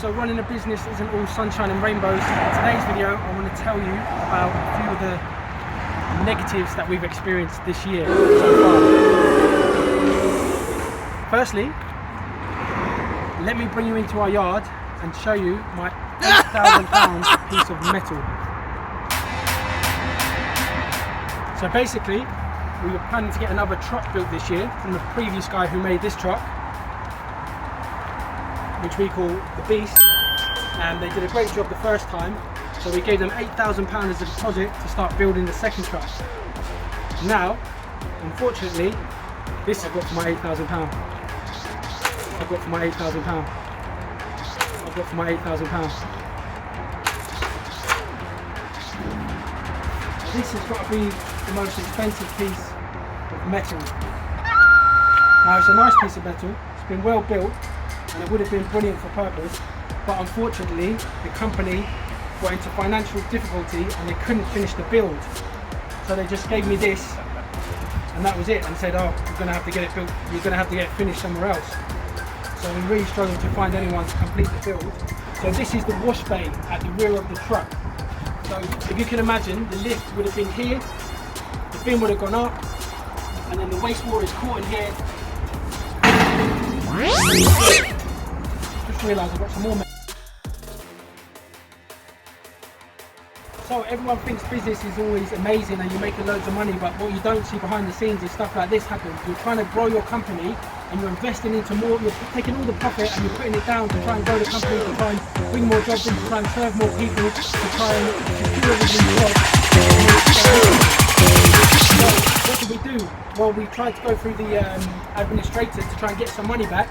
So running a business isn't all sunshine and rainbows. In today's video, I want to tell you about a few of the negatives that we've experienced this year so far. Firstly, let me bring you into our yard and show you my £8,000 piece of metal. So basically, we were planning to get another truck built this year from the previous guy who made this truck, which we call the Beast, and they did a great job the first time, so we gave them £8,000 as a deposit to start building the second truck. Now, unfortunately, this I've got for my £8,000. I've got for my £8,000. I've got for my £8,000. This has got to be the most expensive piece of metal. Now, it's a nice piece of metal, it's been well built, and it would have been brilliant for purpose, but unfortunately the company got into financial difficulty and they couldn't finish the build, so they just gave me this and that was it, and said, oh, you're going to have to get it built, you're going to have to get it finished somewhere else. So we really struggled to find anyone to complete the build. So this is the wash bay at the rear of the truck. So if you can imagine, the lift would have been here, the bin would have gone up, and then the wastewater is caught in here. Just realised I've got some more. So everyone thinks business is always amazing and you're making loads of money, but what you don't see behind the scenes is stuff like this happens. You're trying to grow your company and you're investing into more, you're taking all the profit and you're putting it down to try and grow the company, to try and bring more jobs in, to try and serve more people, to try and secure everything jobs. What did we do? Well, we tried to go through the administrators to try and get some money back,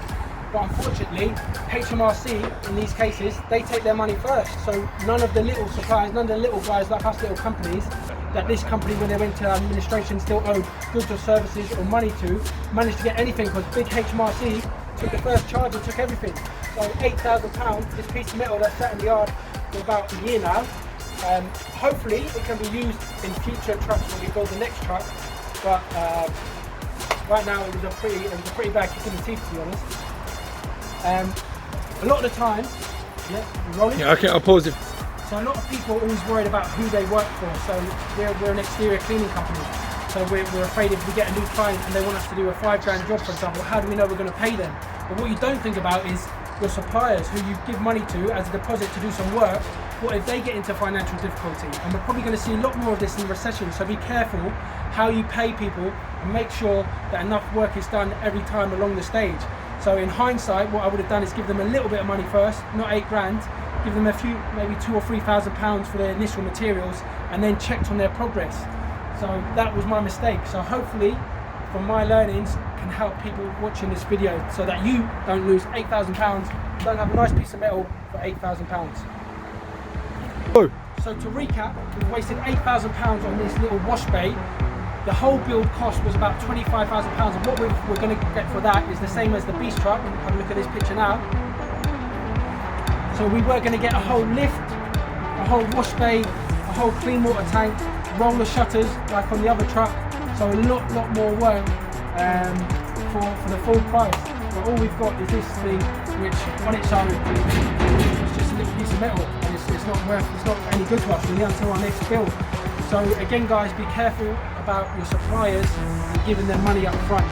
but unfortunately HMRC in these cases, they take their money first. So none of the little suppliers, none of the little guys like us, little companies that this company, when they went to administration, still owed goods or services or money to, managed to get anything, because big HMRC took the first charge and took everything. So £8,000, this piece of metal that's sat in the yard for about a year now. Hopefully it can be used in future trucks when we build the next truck, but right now it was a pretty bad kick in the teeth, to be honest. A lot of the time, yeah, rolling? Yeah, okay, I'll pause it. So a lot of people are always worried about who they work for. So we're an exterior cleaning company. So we're afraid if we get a new client and they want us to do a £5 job, for example, how do we know we're going to pay them? But what you don't think about is your suppliers, who you give money to as a deposit to do some work. What if they get into financial difficulty? And we're probably going to see a lot more of this in the recession. So be careful how you pay people and make sure that enough work is done every time along the stage. So in hindsight, what I would have done is give them a little bit of money first, not £8,000, give them a few, maybe £2,000 or £3,000 for their initial materials, and then checked on their progress. So that was my mistake. So hopefully, from my learnings, can help people watching this video so that you don't lose £8,000, don't have a nice piece of metal for £8,000. Oh. So to recap, we've wasted £8,000 on this little wash bay. The whole build cost was about £25,000, and what we're going to get for that is the same as the Beast truck. Have a look at this picture now. So we were going to get a whole lift, a whole wash bay, a whole clean water tank, roller shutters like on the other truck. So a lot more work for the full price. But all we've got is this thing, which on its own is just a little piece of metal, and it's not any good to us really until our next build. So again, guys, be careful about your suppliers and giving them money up front.